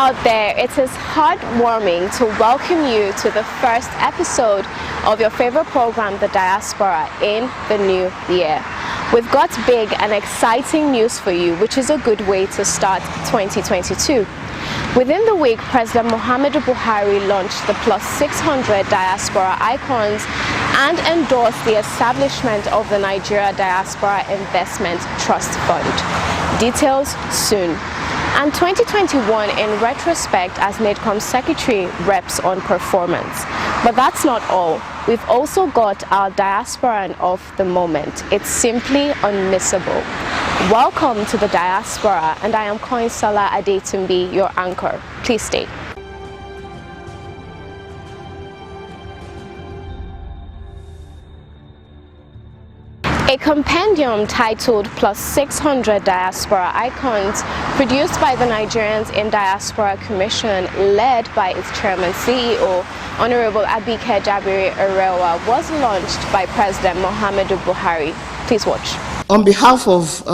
out there, it is heartwarming to welcome you to the first episode of your favorite program, The Diaspora, in the new year. We've got big and exciting news for you, which is a good way to start 2022. Within the week, President Muhammadu Buhari launched the Plus 600 Diaspora Icons and endorsed the establishment of the Nigeria Diaspora Investment Trust Fund. Details soon. And 2021 in retrospect as NIDCOM Secretary reps on performance. But that's not all. We've also got our Diasporan of the moment. It's simply unmissable. Welcome to the Diaspora, and I am Koinsala Adetumbi, your anchor. Please stay. A compendium titled Plus 600 Diaspora Icons, produced by the Nigerians in Diaspora Commission, led by its chairman CEO, Honorable Abike Jabiri Arewa, was launched by President Muhammadu Buhari. Please watch. On behalf of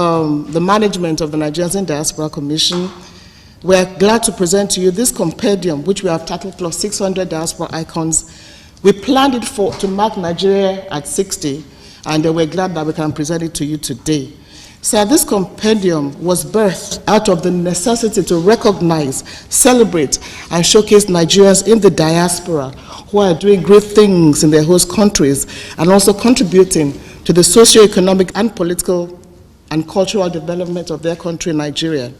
the management of the Nigerians in Diaspora Commission, we are glad to present to you this compendium, which we have titled Plus 600 Diaspora Icons. We planned it to mark Nigeria at 60, and we're glad that we can present it to you today. So this compendium was birthed out of the necessity to recognize, celebrate, and showcase Nigerians in the diaspora who are doing great things in their host countries and also contributing to the socio-economic and political and cultural development of their country, Nigeria.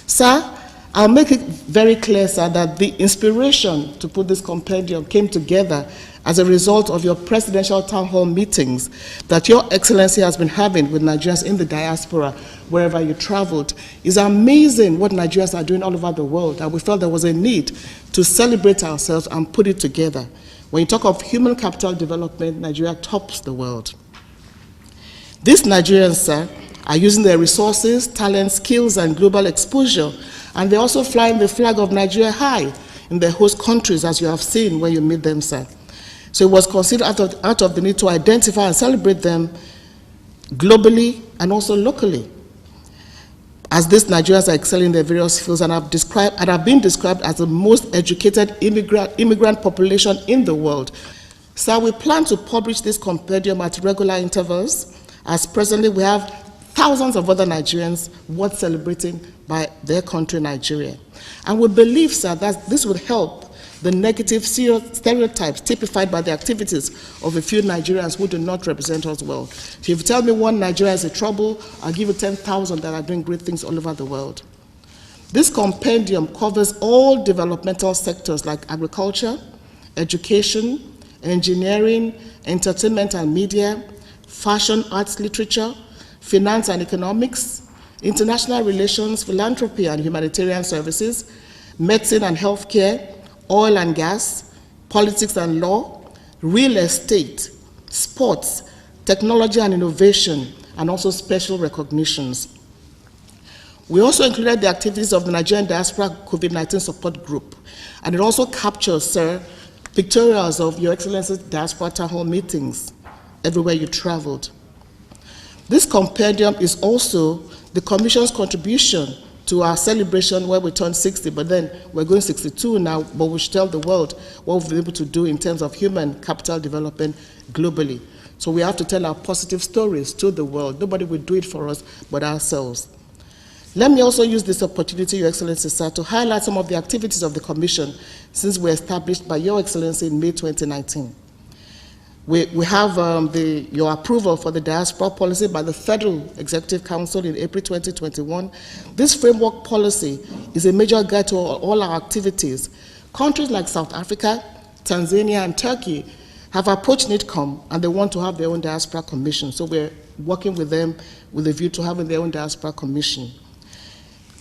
Sir, I'll make it very clear, sir, that the inspiration to put this compendium came together as a result of your presidential town hall meetings that Your Excellency has been having with Nigerians in the diaspora wherever you traveled. It's amazing what Nigerians are doing all over the world, and we felt there was a need to celebrate ourselves and put it together. When you talk of human capital development, Nigeria tops the world. These Nigerians, sir, are using their resources, talent, skills, and global exposure, and they're also flying the flag of Nigeria high in their host countries, as you have seen when you meet them, sir. So it was considered out of the need to identify and celebrate them globally and also locally, as these Nigerians are excelling in their various fields and have been described as the most educated immigrant population in the world. So we plan to publish this compendium at regular intervals, as presently we have thousands of other Nigerians worth celebrating by their country, Nigeria. And we believe, sir, that this would help the negative stereotypes typified by the activities of a few Nigerians who do not represent us well. So if you tell me one Nigeria is in trouble, I'll give you 10,000 that are doing great things all over the world. This compendium covers all developmental sectors like agriculture, education, engineering, entertainment and media, fashion, arts, literature, finance and economics, international relations, philanthropy and humanitarian services, medicine and healthcare, oil and gas, politics and law, real estate, sports, technology and innovation, and also special recognitions. We also included the activities of the Nigerian Diaspora COVID-19 Support Group, and it also captures, sir, pictorials of Your Excellency's Diaspora Town Hall meetings everywhere you traveled. This compendium is also the Commission's contribution to our celebration where we turned 60, but then we're going 62 now, but we should tell the world what we've been able to do in terms of human capital development globally. So we have to tell our positive stories to the world. Nobody will do it for us but ourselves. Let me also use this opportunity, Your Excellency, sir, to highlight some of the activities of the Commission since we were established by Your Excellency in May 2019. We have your approval for the diaspora policy by the Federal Executive Council in April 2021. This framework policy is a major guide to all our activities. Countries like South Africa, Tanzania, and Turkey have approached NIDCOM, and they want to have their own diaspora commission. So we're working with them with a view to having their own diaspora commission.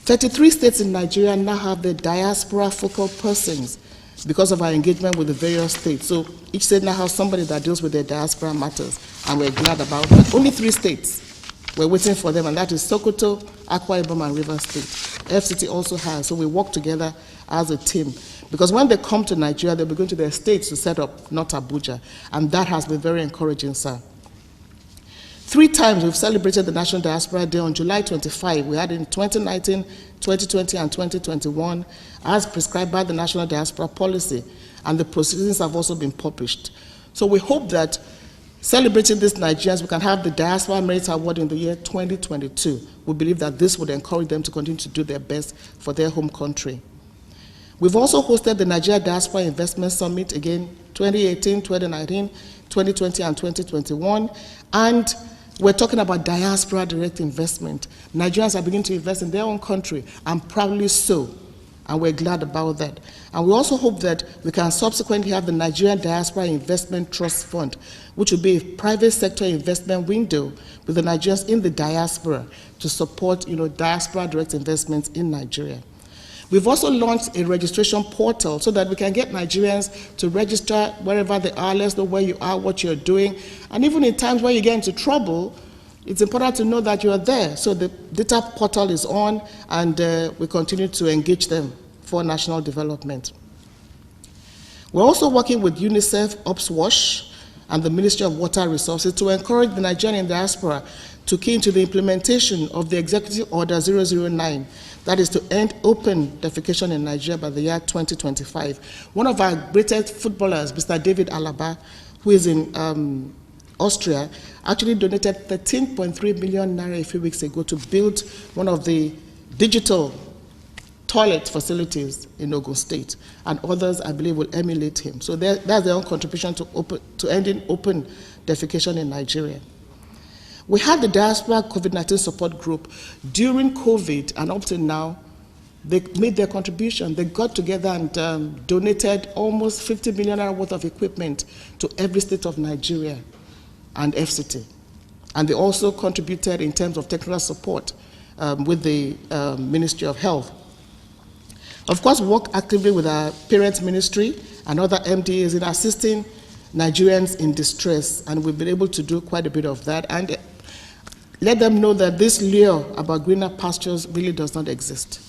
33 states in Nigeria now have their diaspora focal persons because of our engagement with the various states. So each state now has somebody that deals with their diaspora matters, and we're glad about that. Only 3 states, we're waiting for them, and that is Sokoto, Akwa Ibom, and Rivers State. FCT also has, so we work together as a team. Because when they come to Nigeria, they'll be going to their states to set up, not Abuja, and that has been very encouraging, sir. 3 times we've celebrated the National Diaspora Day on July 25. We had it in 2019, 2020, and 2021, as prescribed by the National Diaspora Policy, and the proceedings have also been published. So we hope that celebrating these Nigerians, we can have the Diaspora Merit Award in the year 2022. We believe that this would encourage them to continue to do their best for their home country. We've also hosted the Nigeria Diaspora Investment Summit, again, 2018, 2019, 2020, and 2021, and we're talking about diaspora direct investment. Nigerians are beginning to invest in their own country, and proudly so, and we're glad about that. And we also hope that we can subsequently have the Nigerian Diaspora Investment Trust Fund, which will be a private sector investment window with the Nigerians in the diaspora to support, diaspora direct investments in Nigeria. We've also launched a registration portal so that we can get Nigerians to register wherever they are. Let's know where you are, what you're doing. And even in times where you get into trouble, it's important to know that you're there. So the data portal is on, and we continue to engage them for national development. We're also working with UNICEF, OPSWASH, and the Ministry of Water Resources to encourage the Nigerian diaspora to key into the implementation of the Executive Order 009, that is to end open defecation in Nigeria by the year 2025. One of our greatest footballers, Mr. David Alaba, who is in Austria, actually donated 13.3 million naira a few weeks ago to build one of the digital toilet facilities in Ogun State, and others, I believe, will emulate him. So that's their own contribution to ending open defecation in Nigeria. We had the Diaspora COVID-19 Support Group. During COVID and up to now, they made their contribution. They got together and donated almost 50 million naira worth of equipment to every state of Nigeria and FCT. And they also contributed in terms of technical support with the Ministry of Health. Of course, we work actively with our Parents Ministry and other MDAs in assisting Nigerians in distress, and we've been able to do quite a bit of that, and let them know that this lure about greener pastures really does not exist.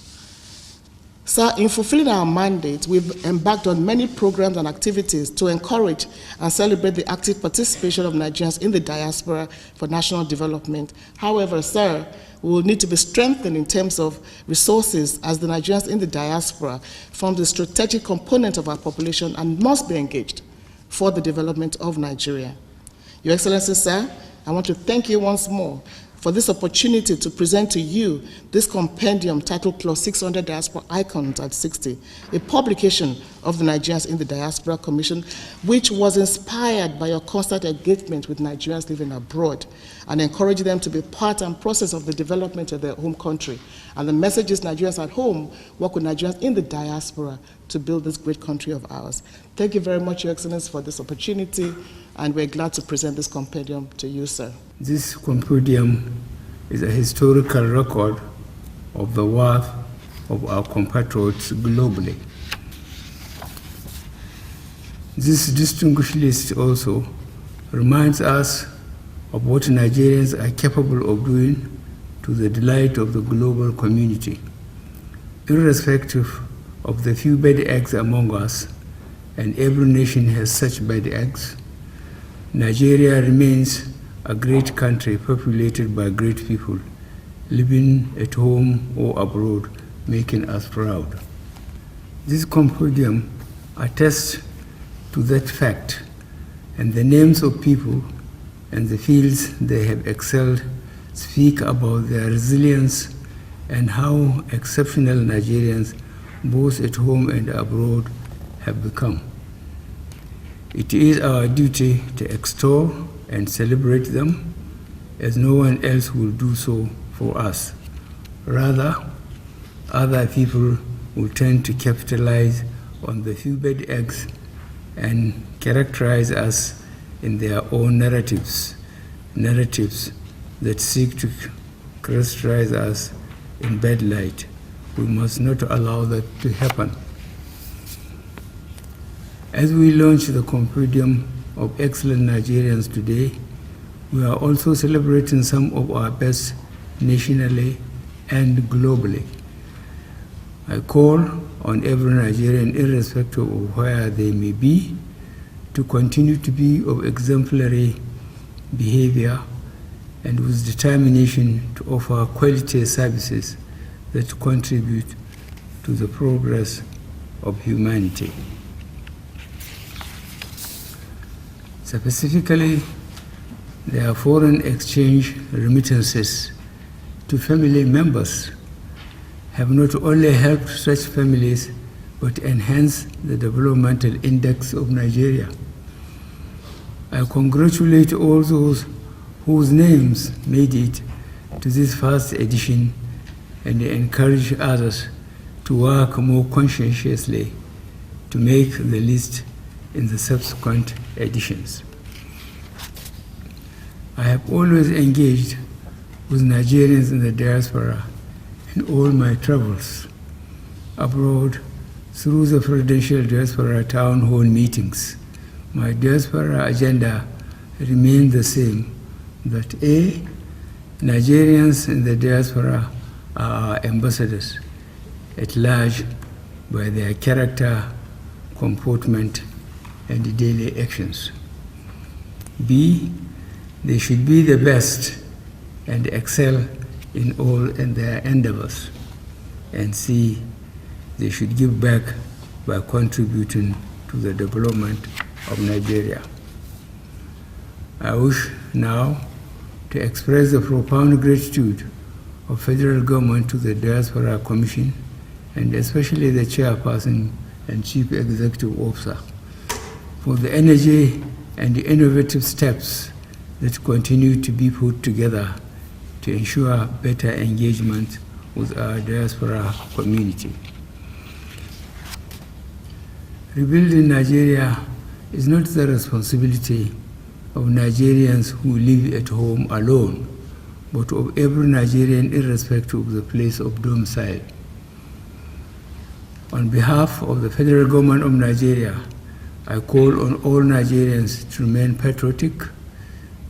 So in fulfilling our mandate, we've embarked on many programs and activities to encourage and celebrate the active participation of Nigerians in the diaspora for national development. However, sir, we will need to be strengthened in terms of resources, as the Nigerians in the diaspora form the strategic component of our population and must be engaged for the development of Nigeria. Your Excellency, sir, I want to thank you once more for this opportunity to present to you this compendium titled Plus 600 Diaspora Icons at 60, a publication of the Nigerians in the Diaspora Commission, which was inspired by your constant engagement with Nigerians living abroad and encourage them to be part and process of the development of their home country. And the message is Nigerians at home work with Nigerians in the diaspora to build this great country of ours. Thank you very much, Your Excellency, for this opportunity, and we're glad to present this compendium to you, sir. This compendium is a historical record of the worth of our compatriots globally. This distinguished list also reminds us of what Nigerians are capable of doing to the delight of the global community. Irrespective of the few bad eggs among us, and every nation has such bad eggs, Nigeria remains a great country populated by great people, living at home or abroad, making us proud. This compendium attests to that fact, and the names of people and the fields they have excelled speak about their resilience and how exceptional Nigerians, both at home and abroad, have become. It is our duty to extol and celebrate them, as no one else will do so for us. Rather, other people will tend to capitalize on the few bad eggs and characterize us in their own narratives that seek to characterize us in bad light. We must not allow that to happen. As we launch the compendium of excellent Nigerians today, we are also celebrating some of our best nationally and globally. I call on every Nigerian, irrespective of where they may be, to continue to be of exemplary behavior and with determination to offer quality services that contribute to the progress of humanity. Specifically, their foreign exchange remittances to family members have not only helped such families, but enhanced the developmental index of Nigeria. I congratulate all those whose names made it to this first edition and encourage others to work more conscientiously to make the list in the subsequent editions. I have always engaged with Nigerians in the diaspora in all my travels abroad through the Presidential Diaspora Town Hall meetings. My diaspora agenda remained the same, that A, Nigerians in the diaspora are our ambassadors at large by their character, comportment, and daily actions. B, they should be the best and excel in all in their endeavors. And C, they should give back by contributing to the development of Nigeria. I wish now to express the profound gratitude of federal government to the Diaspora Commission, and especially the chairperson and chief executive officer, for the energy and the innovative steps that continue to be put together to ensure better engagement with our diaspora community. Rebuilding Nigeria is not the responsibility of Nigerians who live at home alone, but of every Nigerian irrespective of the place of domicile. On behalf of the federal government of Nigeria, I call on all Nigerians to remain patriotic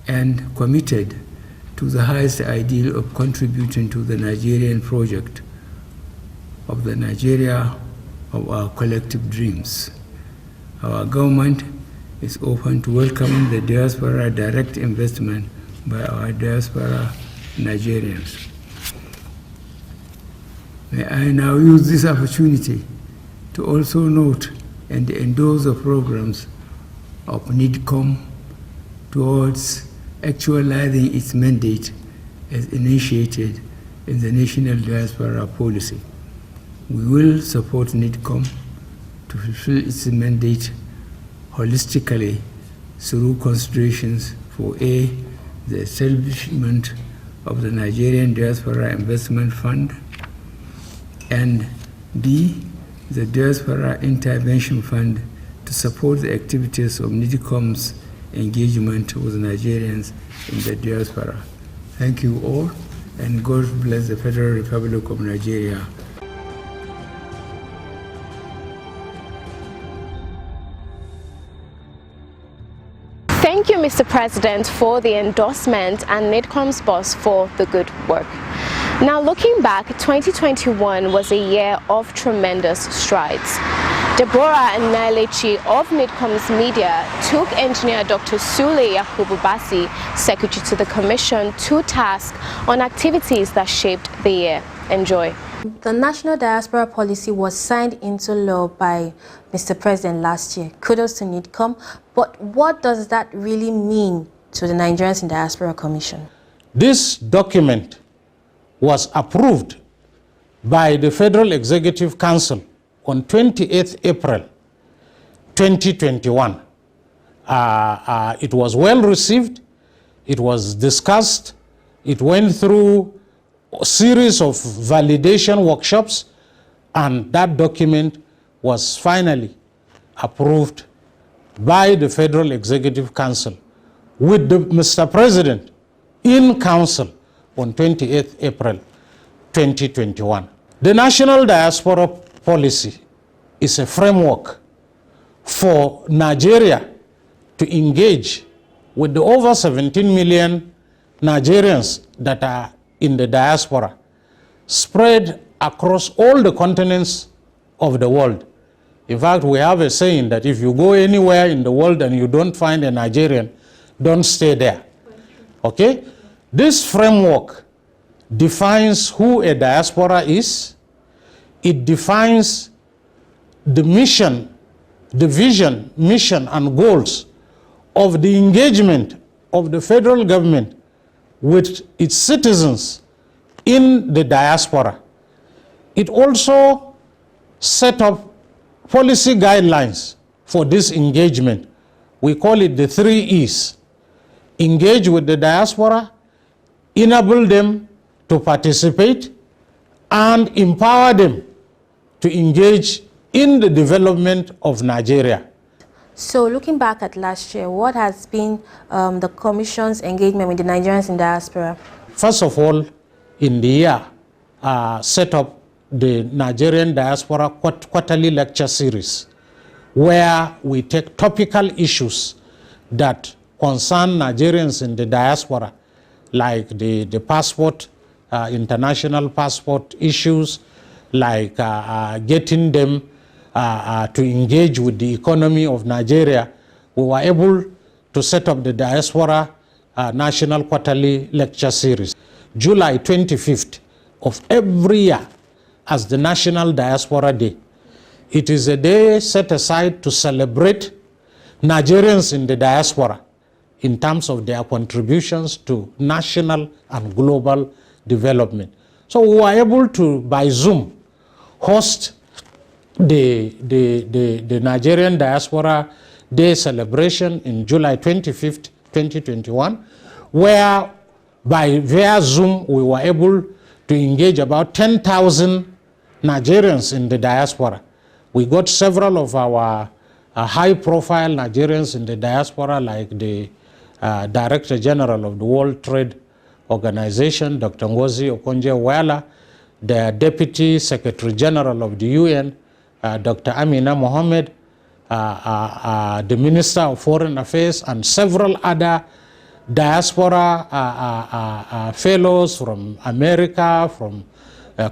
and committed to the highest ideal of contributing to the Nigerian project of the Nigeria of our collective dreams. Our government is open to welcoming the diaspora direct investment by our diaspora Nigerians. May I now use this opportunity to also note and endorse the programs of NIDCOM towards actualizing its mandate as initiated in the National Diaspora Policy. We will support NIDCOM to fulfill its mandate holistically through considerations for A, the establishment of the Nigerian Diaspora Investment Fund, and B, the Diaspora Intervention Fund to support the activities of NIDCOM's engagement with Nigerians in the diaspora. Thank you all, and God bless the Federal Republic of Nigeria. Thank you, Mr. President, for the endorsement and NIDCOM's boss for the good work. Now, looking back, 2021 was a year of tremendous strides. Deborah and Nailechi of NIDCOM's media took engineer Dr. Sule Yakubu Basi, secretary to the commission, to task on activities that shaped the year. Enjoy. The National Diaspora Policy was signed into law by Mr. President last year. Kudos to NIDCOM. But what does that really mean to the Nigerians in Diaspora Commission? This document was approved by the Federal Executive Council on 28th April 2021. It was well received, it was discussed, it went through a series of validation workshops, and that document was finally approved by the Federal Executive Council with Mr. President in council on 28th April 2021. The National Diaspora Policy is a framework for Nigeria to engage with the over 17 million Nigerians that are in the diaspora, spread across all the continents of the world. In fact, we have a saying that if you go anywhere in the world and you don't find a Nigerian, don't stay there. Okay? This framework defines who a diaspora is. It defines the mission, the vision, mission, and goals of the engagement of the federal government with its citizens in the diaspora. It also set up policy guidelines for this engagement. We call it the 3 E's. Engage with the diaspora, enable them to participate, and empower them to engage in the development of Nigeria. So looking back at last year, what has been the Commission's engagement with the Nigerians in diaspora? First of all, in the year, set up the Nigerian Diaspora Quarterly Lecture Series, where we take topical issues that concern Nigerians in the diaspora, like the passport, international passport issues, like getting them to engage with the economy of Nigeria. We were able to set up the Diaspora National Quarterly Lecture Series. July 25th of every year as the National Diaspora Day. It is a day set aside to celebrate Nigerians in the diaspora in terms of their contributions to national and global development. So we were able to, by Zoom, host the Nigerian Diaspora Day celebration in July 25th, 2021, where via Zoom we were able to engage about 10,000 Nigerians in the diaspora. We got several of our high-profile Nigerians in the diaspora, like the Director General of the World Trade Organization, Dr. Ngozi Okonjo-Iweala, the Deputy Secretary General of the UN, Dr. Amina Mohammed, the Minister of Foreign Affairs, and several other diaspora fellows from America, from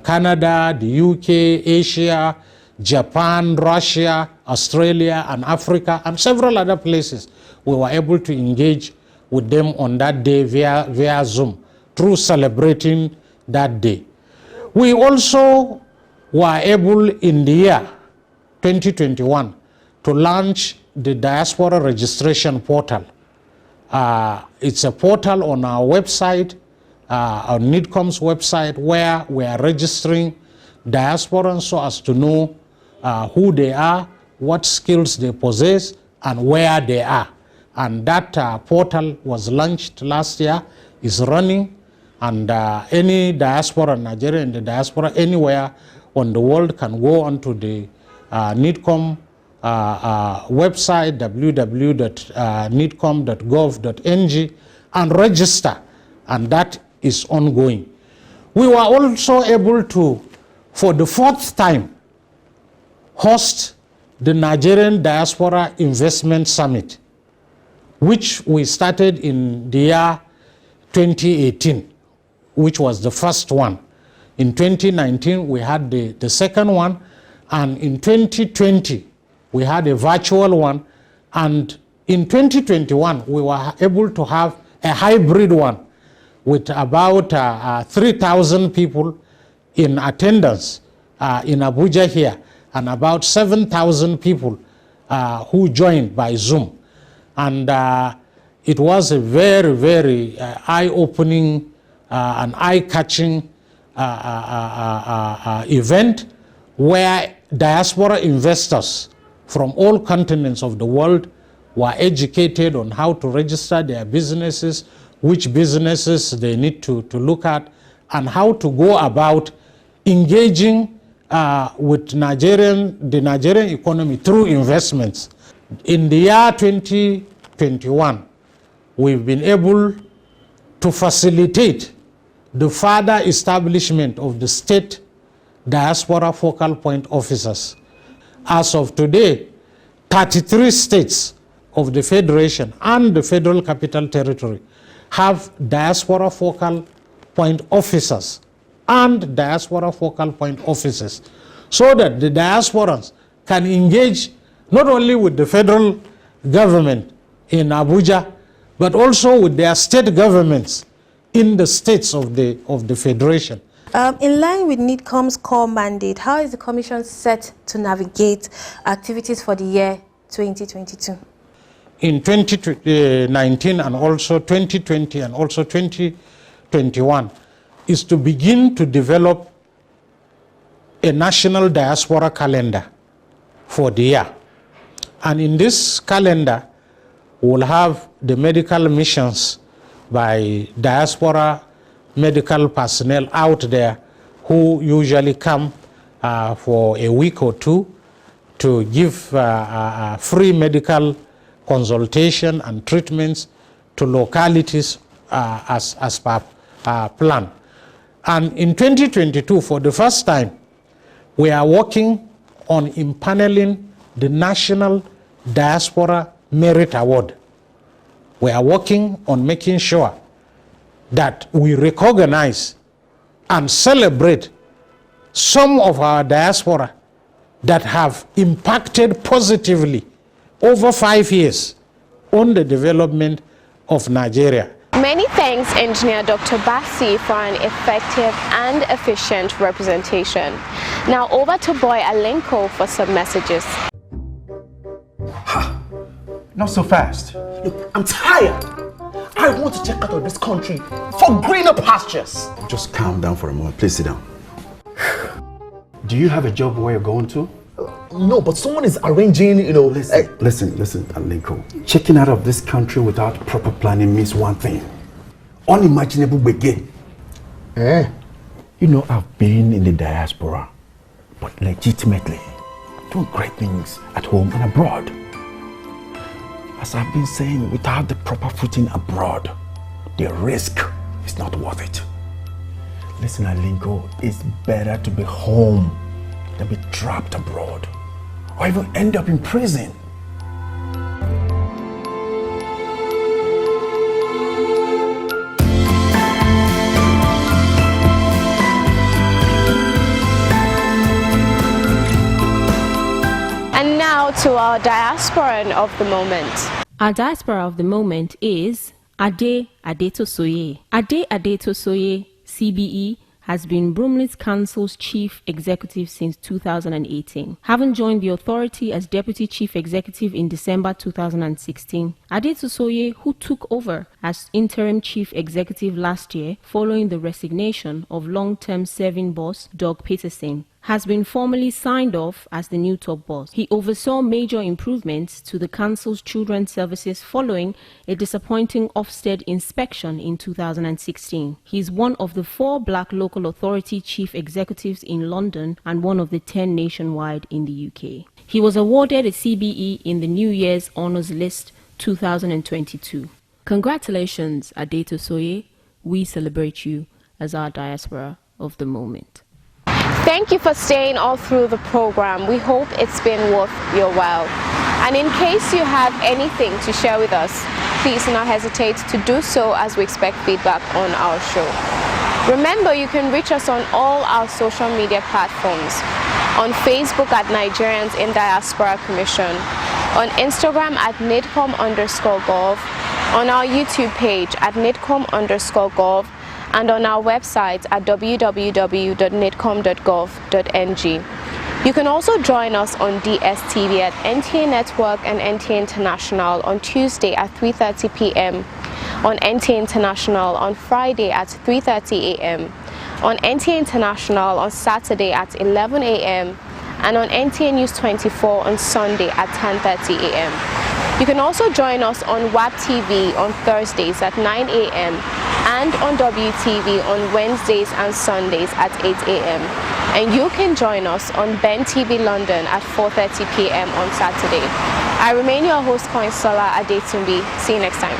Canada, the UK, Asia, Japan, Russia, Australia, and Africa, and several other places. We were able to engage with them on that day via Zoom, through celebrating that day. We also were able in the year 2021 to launch the Diaspora Registration Portal. It's a portal on our website, on NIDCOM's website, where we are registering diasporans so as to know who they are, what skills they possess, and where they are. And that portal was launched last year, is running, and any diaspora, Nigeria in the diaspora, anywhere on the world can go onto the NIDCOM website, www.nidcom.gov.ng, and register, and that is ongoing. We were also able to, for the 4th time, host the Nigerian Diaspora Investment Summit, which we started in the year 2018, which was the first one. In 2019, we had the second one, and in 2020, we had a virtual one, and in 2021, we were able to have a hybrid one with about 3,000 people in attendance in Abuja here, and about 7,000 people who joined by Zoom. And it was a very, very eye-opening and eye-catching event where diaspora investors from all continents of the world were educated on how to register their businesses, which businesses they need to look at, and how to go about engaging with the Nigerian economy through investments. In the year 2021, we've been able to facilitate the further establishment of the state diaspora focal point officers. As of today, 33 states of the Federation and the Federal Capital Territory have diaspora focal point officers and diaspora focal point offices, so that the diasporans can engage not only with the federal government in Abuja, but also with their state governments in the states of the Federation. In line with NIDCOM's core mandate, how is the Commission set to navigate activities for the year 2022? In 2019 and also 2020 and also 2021 is to begin to develop a national diaspora calendar for the year. And in this calendar, we'll have the medical missions by diaspora medical personnel out there who usually come for a week or two to give free medical consultation and treatments to localities as per plan. And in 2022, for the first time, we are working on impaneling the National Diaspora Merit Award. We are working on making sure that we recognize and celebrate some of our diaspora that have impacted positively over 5 years on the development of Nigeria. Many thanks, Engineer Dr. Bassi, for an effective and efficient representation. Now over to Boy Alenko for some messages. Not so fast. Look, I'm tired. I want to check out of this country for greener pastures. Just calm down for a moment. Please sit down. Do you have a job where you're going to? No, but someone is arranging, Listen, Alenko. Checking out of this country without proper planning means one thing. Unimaginable begin. I've been in the diaspora, but legitimately doing great things at home and abroad. As I've been saying, without the proper footing abroad, the risk is not worth it. Listen, Alenko, it's better to be home than be trapped abroad, or even end up in prison. And now to our diasporan of the moment. Our diaspora of the moment is Ade Adetosoye. Ade Adetosoye, CBE, has been Bromley's Council's Chief Executive since 2018. Having joined the authority as Deputy Chief Executive in December 2016, Adetosoye, who took over as Interim Chief Executive last year following the resignation of long-term serving boss Doug Peterson, has been formally signed off as the new top boss. He oversaw major improvements to the Council's children's services following a disappointing Ofsted inspection in 2016. He is one of the 4 black local authority chief executives in London and one of the 10 nationwide in the UK. He was awarded a CBE in the New Year's Honours List 2022. Congratulations, Adetosoye. We celebrate you as our diaspora of the moment. Thank you for staying all through the program. We hope it's been worth your while. And in case you have anything to share with us, please do not hesitate to do so as we expect feedback on our show. Remember, you can reach us on all our social media platforms. On Facebook at Nigerians in Diaspora Commission, on Instagram at NIDCOM_gov, on our YouTube page at NIDCOM_gov, and on our website at www.nidcom.gov.ng. You can also join us on DSTV at NTA Network and NTA International on Tuesday at 3:30 p.m., on NTA International on Friday at 3:30 a.m., on NTA International on Saturday at 11 a.m., and on NTA News 24 on Sunday at 10:30 a.m. You can also join us on WAP TV on Thursdays at 9 a.m. and on WTV on Wednesdays and Sundays at 8 a.m. And you can join us on Ben TV London at 4:30 p.m. on Saturday. I remain your host, Koinsola Adetumbi. See you next time.